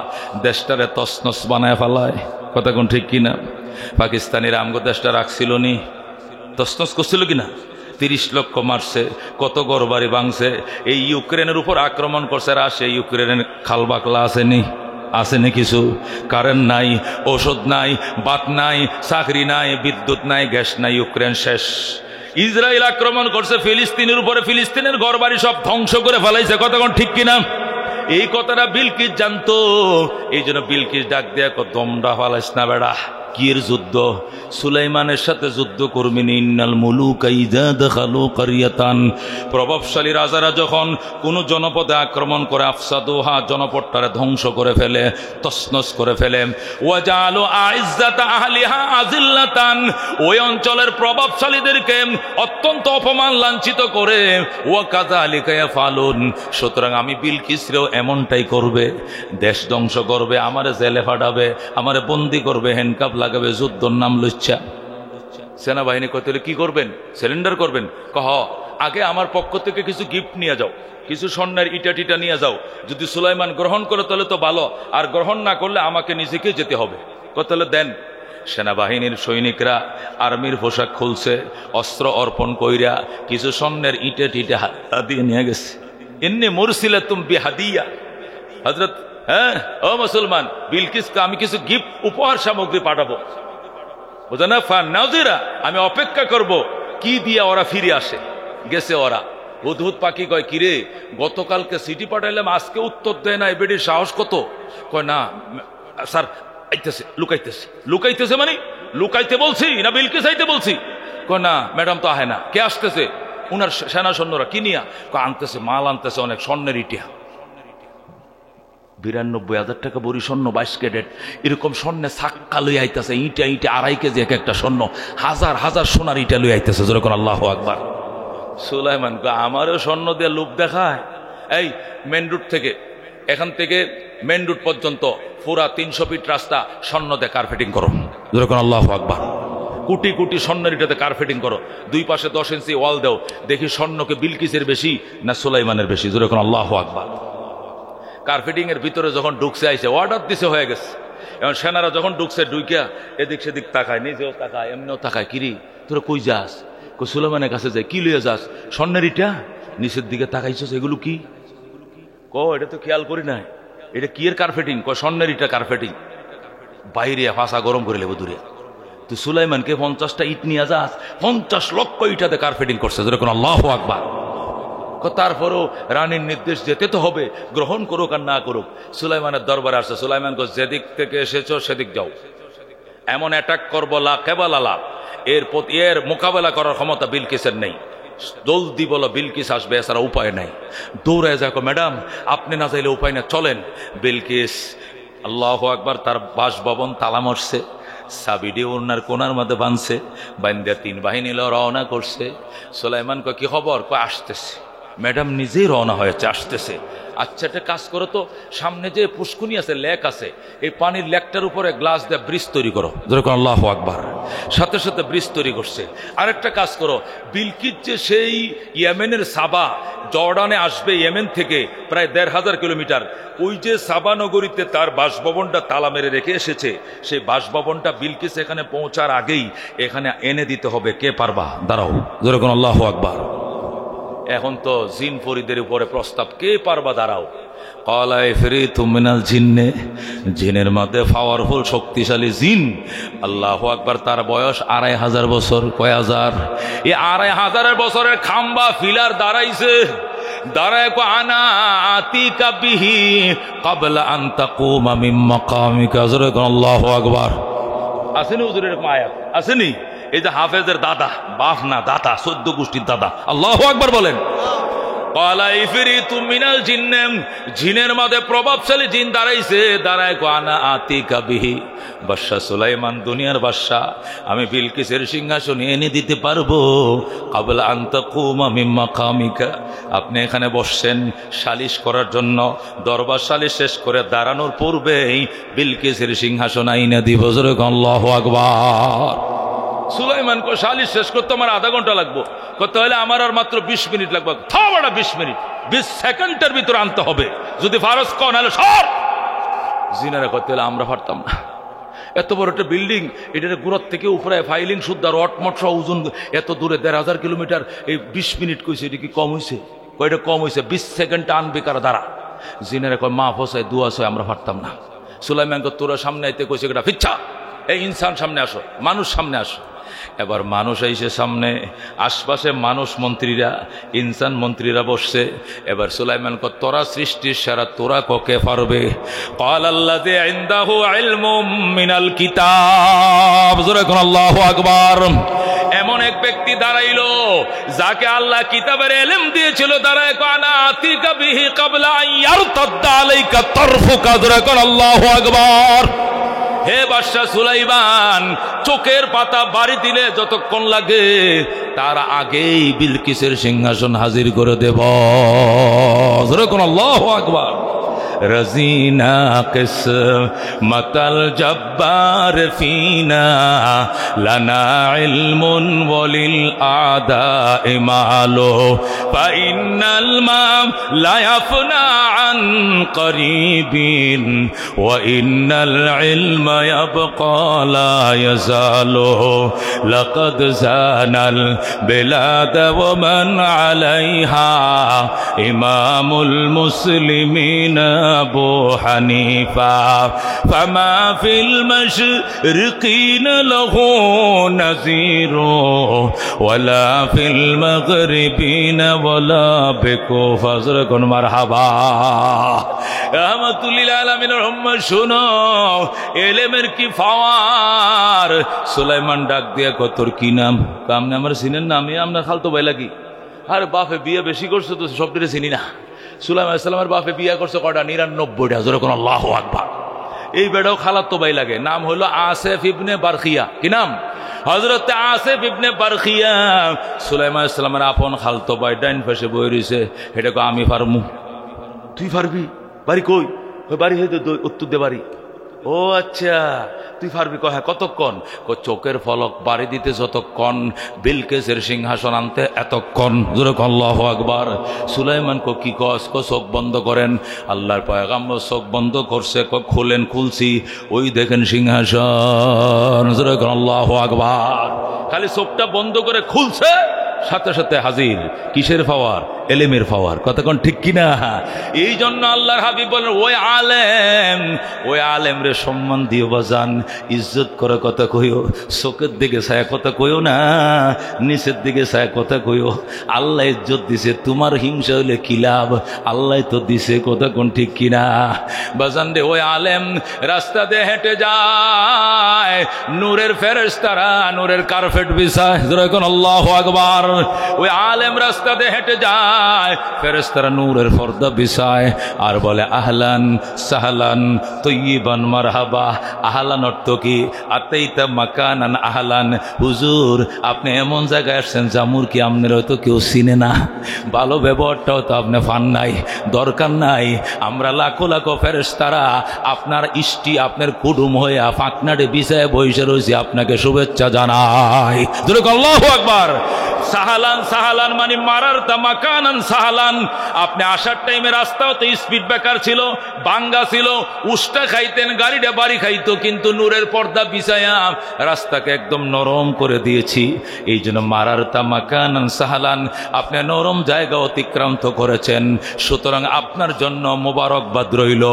দেশটারে তছনছ বানায় ফেলায়। কথা কোন ঠিক কিনা? পাকিস্তানিরা আমগো দেশটা রাখছিল নি, তছনছ করছিল কিনা? 30 লক্ষ মারছে, কত ঘরবাড়ি ভাঙছে। এই ইউক্রেনের উপর আক্রমণ করছে রাশিয়া, ইউক্রেনের খালবাকলা আসেনি, আসেনি কিছু? কারেন্ট নাই, ওষুধ নাই, বাত নাই, চাকরি নাই, বিদ্যুৎ নাই, গ্যাস নাই, ইউক্রেন শেষ। ইসরায়েল আক্রমণ করছে ফিলিস্তিনের উপরে, ফিলিস্তিনের ঘরবাড়ি সব ধ্বংস করে ফেলাইছে। কতক্ষণ ঠিক কিনা? এই কথাটা বিলকিস জানতো, এই জন্য বিলকিস ডাক দেয়া দমটা ফালাইস না বেড়া, কির যুদ্ধ? সুলাইমানের সাথে যুদ্ধ করবি। ইন্নাল মুলুকা ইযা দাখালু কারিয়াতান, প্রভাবশালী রাজারা যখন কোন জনপদে আক্রমণ করে, আফসাদুহা, জনপদটারে ধ্বংস করে ফেলে, তছনছ করে ফেলে, ওয়া জাআলু আইজ্জাতা আহলিহা আযিল্লাতান, ওই অঞ্চলের প্রভাবশালীদেরকে অত্যন্ত অপমান লাঞ্ছিত করে, ওয়া কাযালিকা ইয়াফআলুন, সুতরাং আমি বিলকিসরেও এমনটাই করবে, দেশ ধ্বংস করবে, আমারে জেলে ফাটাবে, আমারে বন্দি করবে, হ্যান্ডকাপ লাগাবে, যুদ্ধর নাম লইচ্ছা। সেনাবাহিনী কত কি করবেন? সিলিন্ডার করবেন? কহ আগে আমার পক্ষ থেকে কিছু গিফট নিয়ে যাও, কিছু স্বর্ণের ইটা টিটা নিয়ে যাও, যদি সুলাইমান গ্রহণ করে তাহলে তো ভালো, আর গ্রহণ না করলে আমাকে নিজেকে যেতে হবে। তাহলে দেন। সেনাবাহিনীর সৈনিকরা আর্মির পোশাক খুলছে, অস্ত্র অর্পণ কইরা কিছু স্বর্ণের ইটা টিটা দিয়ে নিয়ে গেছে। এমনি মুরসিলাতুম বিহাদিয়া, হযরত, হ্যাঁ ও মুসলমান, বিলকিসকে আমি কিছু গিফট উপহার সামগ্রী পাঠাবো, বুঝো না? ফান্নাজিরা, আমি অপেক্ষা করব কি দিয়ে ওরা ফিরে আসে। গেছে ওরা, হুদহুদ পাখি কয়, কিরে গতকালকে সিটি পাঠাইলাম, আজকে উত্তর দেয় না, এবেডির সাহস কত? কয় না স্যার, আইতেছে, লুকাইতেছে। লুকাইতেছে মানে লুকাইতে বলছি না বিলকিস আইতে বলছি? কয় না ম্যাডাম তো আহে না। কে আসতেছে? উনার সেনা সৈন্যরা। কি নিয়া? আনতেছে মাল, আনতেছে অনেক স্বর্ণের ইটিয়া, 92,000 টাকা বড়ি স্বর্ণ, 22 ক্যারেট, এরকম স্বর্ণে সাক্কা লই আইতেছে, ইটা ইটা 2.5 কেজি এক একটা স্বর্ণ, হাজার হাজার সোনার ইটা লই আইতেছে। যেরকম আল্লাহু আকবার। সুলাইমান আমারও স্বর্ণ দিয়ে লোভ দেখায়। এই মেন রুট থেকে, এখান থেকে মেন রুট পর্যন্ত পুরা 300 ফিট রাস্তা স্বর্ণ দিয়ে কার্পেটিং করো। যেরকম আল্লাহু আকবার। কোটি কোটি স্বর্ণের ইটাতে কার্পেটিং করো, দুই পাশে 10 ইঞ্চি ওয়াল দাও, দেখি স্বর্ণকে বিলকিসের বেশি না সুলাইমানের বেশি। যেরকম আল্লাহু আকবার। কার্পেটিং এর ভিতরে যখন ঢুকছে, আইসে অর্ডার দিছে, হয়ে গেছে। এখন সেনারা যখন ঢুকছে, ঢুকিয়া এদিক সেদিক তাকায়, নিজেও তাকায়, এমনিও তাকায়, কিরি তোরা কই যাস? কই সুলাইমানের কাছে যাই। কি লইয়া যাস? স্বর্ণের ইটা। নিচের দিকে তাকাইছস, এগুলো কি? এটা তো খেয়াল করি নাই, এটা কি এর কার্পেটিং? স্বর্ণের ইটা কার্পেটিং। বাইরে ফাঁসা গরম করে লেবো দূরে। তুই সুলাইমানকে 50টা ইট নিয়ে যাস, 50 লক্ষ ইটাতে কার্পেটিং করছে, যেরকম আল্লাহু আকবার। তারপরেও রানীর নির্দেশ যেতে তো হবে, গ্রহণ করুক আর না করুক। সুলাইমানের দরবারে আসছে, সুলাইমান কো যেদিক থেকে এসেছো সেদিক যাও, এমন অ্যাটাক করবো লা কেবালালা, এর মোকাবেলা করার ক্ষমতা বিলকিসের নেই। জলদি বলো বিলকিস আসবে, এছাড়া উপায় নাই। দৌড়ায় যাকো, ম্যাডাম আপনি না চাইলে উপায় না, চলেন। বিলকিস আল্লাহু আকবার, তার বাসভবন তালা মারছে, সাবিডি ওনার কোনার মধ্যে বাঁধছে, বান্ধে 3 বাহিনী রওনা করছে। সুলাইমান কয় কি খবর? কয় আসতেছে। ম্যাডাম নিজেই রওনা হয়েছে, আসতেছে। আচ্ছা একটা কাজ করো তো, সামনে যে পুষ্কুনি আছে, লেক আছে, এই পানির লেকটার উপরে গ্লাস দিয়ে ব্রিজ তৈরি করো, যেরকম আল্লাহু আকবার। সাথে সাথে ব্রিজ তৈরি করছে। আরেকটা কাজ করো, বিলকিস যে সেই ইয়েমেনের সাবা, জর্ডানে আসবে ইয়েমেন থেকে প্রায় 1500 কিলোমিটার, ওই যে সাবা নগরীতে তার বাসভবনটা তালা মেরে রেখে এসেছে, সেই বাসভবনটা বিলকিস এখানে পৌঁছার আগেই এখানে এনে দিতে হবে। কে পারবা? দাঁড়াও, যেরকম আল্লাহু আকবার। এখন তো জিন ফরিদের উপরে প্রস্তাব, কে পারবা? দাঁড়াও। ক্বালা ইফরিতুম মিনাল জিন্নে, জিনের মধ্যে পাওয়ারফুল শক্তিশালী জিন। আল্লাহু আকবার। তার বয়স 2500 বছর। কয় হাজার? এই 2500 বছরের খাম্বা ফিলার দাঁড়াইছে। দাঁড়ায় কো আনা আতিকা বিহি ক্বাবলা আন তাকুমা মিন মাকামিকা। আল্লাহু আকবার। আসেনি হুজুরের আয়াত? আসেনি? এই যে হাফেজের দাদা, বাপ না দাদা, 14 গোষ্ঠীর দাদা। আল্লাহু আকবার বলেন। ক্বালা ইফরিতু মিনাল জিন্নে, জিনের মধ্যে প্রভাবশালী জিন দাঁড়াইছে। দাঁড়ায় কো আনা আতিকা বিহি, বাদশা সুলাইমান দুনিয়ার বাদশা, আমি বিলকিসের সিংহাসন এনে দিতে পারবো। ক্বাবলা আন তাকুমা মিন মাকামিকা, আপনি এখানে বসছেন সালিশ করার জন্য, দরবার সালিশ শেষ করে দাঁড়ানোর পূর্বেই বিলকিসের সিংহাসন আইনা দিব। আল্লাহু আকবার। সুলাইমান কো সালিশ শেষ করতে আমার আধা ঘন্টা লাগবো। করতে হলে আমার আর মাত্র 20 মিনিট লাগবে। 20 মিনিট, 20 সেকেন্ডের ভিতরে আনতে হবে। যদি ফারস কন হলে সর। জিনারা করতে হলে আমরা পারতাম না। এত বড় একটা বিল্ডিং, এটার গোড়ার থেকে উপরে ফাইলিং শুদ্ধ রটমট সহ ওজন, এত দূরে 1500 কিলোমিটার, এই 20 মিনিট কইছে, এটা কি কম হয়েছে? কয়টা কম হয়েছে? 20 সেকেন্ড আনবে কারা? দাঁড়া। জিনারা কয় মা ফসায় দুয়া ছয়, আমরা পারতাম না। সুলাইমান কো তোরা সামনে আইতে কইছে, এটা ফিচ্ছা, এই ইনসান সামনে আসো, মানুষ সামনে আসো। এবার মানুষ আইসে সামনে, আশপাশে মানুষ মন্ত্রীরা, ইনসান মন্ত্রীরা বসছে। এবার সুলাইমান কো তোরা সৃষ্টির সেরা, তোরা ককে পারবে? ক্বাল আল্লাযী ইনদাহু ইলমুম মিনাল কিতাব। আল্লাহু আকবার। এমন এক ব্যক্তি দাঁড়াইলো যাকে আল্লাহ কিতাবের ইলম দিয়েছিল। দাঁড়ায় কো আনা আতিকা বিহি ক্বাবলা আন ইয়ারতাদ্দা আলাইকা তারফুকা। আল্লাহু আকবার। হে বাদশা সুলাইমান, চোখের পাতা বাড়ি দিলে যতক্ষণ লাগে তার আগেই বিলকিসের সিংহাসন হাজির করে দেব। আল্লাহু আকবার। রাজিনা কিসমাতাল জব্বার ফিনা লানা ইলমুন ওয়ালিল আদাই মালু ফা ইন্নাল মাম লা ইয়াফনা আন করিবিন ওয়া ইন্নাল ইলমা ইয়াবকা লা ইয়াজালু লাকাদ জানাল বিলাদ ওয়া মান আলাইহা ইমামুল মুসলিমিনা আবু হানিফা ফামা ফিল মাশরিকিন লাহু নাযীরু ওয়ালা ফিল মাগরিবিন ওয়ালা বিকুফা। যখন মারহাবা। রাহমাতুল লিল আলামিনের উম্মত শুনো, ইলমের কি পাওয়ার। সুলাইমান ডাক দিয়া কয় তোর কি নাম? কামনে আমার চিনেন না? আমি আপনার খালতো ভাই লাগি। আরে বাপে বিয়ে বেশি করছে তো সবটিরে চিনি না। সুলাইমান আলাইহিস সালামের বাপে বিয়ে করছে কয়টা? 99টা। যখন আল্লাহু আকবার। এই বেটাও খালাতো ভাই লাগে। নাম হলো আসিফ ইবনে বারখিয়া। কি নাম? হযরত আসিফ ইবনে বারখিয়া। সুলাইমান আলাইহিস সালামের আপন খালতো ভাই, ডাইন পাশে বই রইছে। এটাকে আমি পারমু। তুই পারবি? বাড়ি কই? বাড়ি হয়তো উত্তর দে বাড়ি। ও আচ্ছা, তুই পারবি? কয় হ্যাঁ। কতক্ষণ? চোখের ফলক বাড়ি দিতে যতক্ষণ, বিলকিসের সিংহাসন আনতে এতক্ষণ। যেরকম আল্লাহু আকবার। সুলাইমান কি কস? চোখ বন্ধ করেন। আল্লাহর পয়গম্বর চোখ বন্ধ করছে। খুলেন। খুলছি। ওই দেখেন সিংহাসন। যেরকম আল্লাহু আকবার। খালি চোখটা বন্ধ করে খুলছে, সাথে সাথে হাজির। কিসের পাওয়ার? এলেমের পাওয়ার, কতক্ষণ ঠিক কিনা? এই জন্য আল্লাহর হাবিব বলেন ওই আলেম রে সম্মান দিও বাজান, ইজ্জত করে কথা কইও, চোখের দিকে ছায়া কথা কইও না, নিচের দিকে ছায়া কথা কইও। আল্লাহ ইজ্জত দিছে, তোমার হিংসা হইলে কি লাভ? আল্লাহ তো দিছে, কতক্ষণ ঠিক কিনা? বাজান রে, ওই আলেম রাস্তা দিয়ে হেঁটে যায়, নূরের ফেরেশতারা নূরের কার্পেট বিছায়, যখন আল্লাহু আকবার। ওই আলেম রাস্তা দিয়ে হেঁটে যায়, ফেরেশতারা নূরের পর্দা বিছায় আর বলে আহলান সাহলান তৈয়িবান মারহাবা। আহলান অর্থ কি? আতাইতা মাকানান আহলান, হুজুর আপনি এমন জায়গায় আসছেন জামুর কি আপনার হয়তো কেউ চিনে না, ভালো ব্যবহারটাও তো আপনি পান নাই, দরকার নাই। আমরা লাখো লাখো ফেরেশতারা আপনার ইষ্টি, আপনার কুটুম হয়ে ফাঁকনাটে বিছায় বসে রয়েছি, আপনাকে শুভেচ্ছা জানাই। আল্লাহু আকবার। সাহালান, সাহালান মানে মারার তামাকানান সাহালান। আপনি আসার টাইমে রাস্তাও তো স্পিড ব্রেকার ছিল, বাঙ্গা ছিল, উষ্টা খাইতেন, গাড়িটা বাড়ি খাইতো, কিন্তু নূরের পর্দা বিছায়া রাস্তাকে একদম নরম করে দিয়েছি। এই জন্য মারার তামাকানান সাহালান, আপনি নরম জায়গা অতিক্রান্ত করেছেন, সুতরাং আপনার জন্য মোবারকবাদ রইল,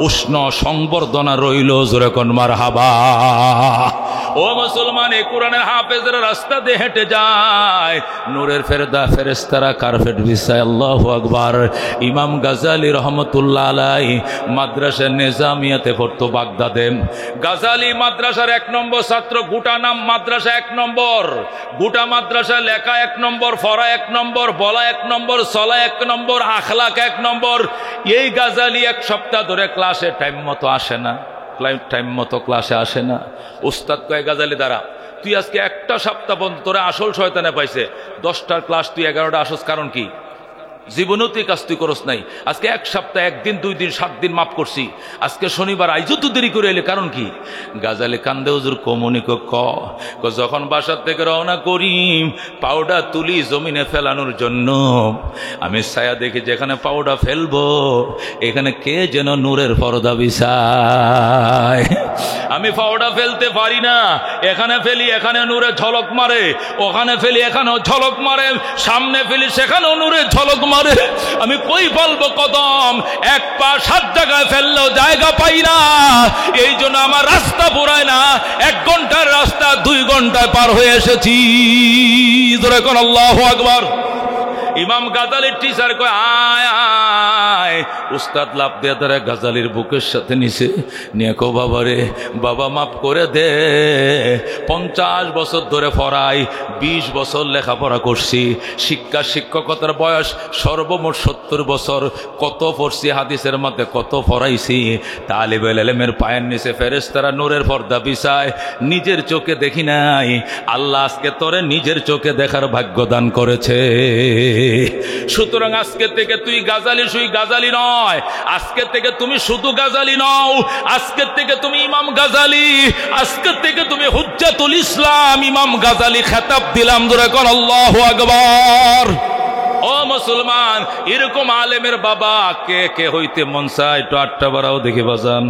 উষ্ণ সংবর্ধনা রইল, যেরকম মারহাবা। ও মুসলমান, এই কোরআনের হাফেজরা রাস্তা দিয়ে হেঁটে যায়, নূরের ফেরেশতারা কার্পেট বিছায়। আল্লাহু আকবার। ইমাম গাজালি রহমতুল্লাহ আলাই মাদ্রাসা নিজামিয়াতে পড়তো বাগদাদে। গাজালি মাদ্রাসার 1 নম্বর ছাত্র, গোটা নাম মাদ্রাসা 1 নম্বর, গোটা মাদ্রাসা লেখা 1 নম্বর, পড়া 1 নম্বর, বলা 1 নম্বর, চলা 1 নম্বর, আখলাক 1 নম্বর। এই গাজালি 1 সপ্তাহ ধরে ক্লাসে টাইম মতো আসে না, টাইম মতো ক্লাসে আসে না। উস্তাদ কয় গাজালি দ্বারা তুই আজকে একটা সপ্তাহ বন্ধ, তোরা আসল শয়তানে পাইছে, 10টার ক্লাস তুই 11টা আসস, কারণ কি? জীবনেও তুই কাজ তুই করস নাই। আজকে 1 সপ্তাহ 1 দিন 2 দিন 7 দিন মাফ করছি, আজকে শনিবার আইজও তো দেরি করে এলে, কারণ কি? গাজালে কান্দে, হুজুর কমনিক যখন বাসার থেকে রওনা করি পাউডার তুলি জমিনে ফেলানোর জন্য, আমি ছায়া দেখি যেখানে পাউডার ফেলবো এখানে কে যেন নূরের পর্দা বিছায়। আমি পাউডার ফেলতে পারি না, এখানে ফেলি এখানে নূরে ঝলক মারে, ওখানে ফেলি এখানেও ঝলক মারে, সামনে ফেলি সেখানেও নূরে ঝলক মারে। আমি কই ফেলবো কদম, 1 পা 7 জায়গায় ফেললেও জায়গা পাই না। এই জন্য আমার রাস্তা পুরায় না, 1 ঘন্টার রাস্তা 2 ঘন্টায় পার হয়ে এসেছি। আল্লাহু আকবার। ইমাম গাজালির টিচার কয় আয় আয়, উস্তাদ লাভ দিয়ে তারা গাজালির বুকের সাথে নিছে, নিয়ে কো বাবা রে, বাবা মাফ করে দে, 50 বছর ধরে পড়াই, 20 বছর লেখাপড়া করছি, শিক্ষকতার বয়স সর্বমোট 70 বছর, কত পড়ছি হাদিসের মধ্যে, কত পড়াইছি। তালিবুল ইলমের পায়ের নিচে ফেরেশতারা নূরের পর্দা বিছায়, নিজের চোখে দেখি নাই, আল্লাহ আজকে তোরে নিজের চোখে দেখার ভাগ্য দান করেছে। সুতরাং আজকে থেকে তুই গাজালি শুই গাজালি নয়, আজকে থেকে তুমি শুধু গাজালি নও, আজকে থেকে তুমি ইমাম গাজালি, আজকে থেকে তুমি হুজ্জাতুল ইসলাম ইমাম গাজালি খেতাব দিলাম। ধরে কোন আল্লাহু আকবার। ও মুসলমান, এরকম আলেমের বাবা কে কে হইতে মন চায়, একটু 8টা বাড়াও দেখে বাজান।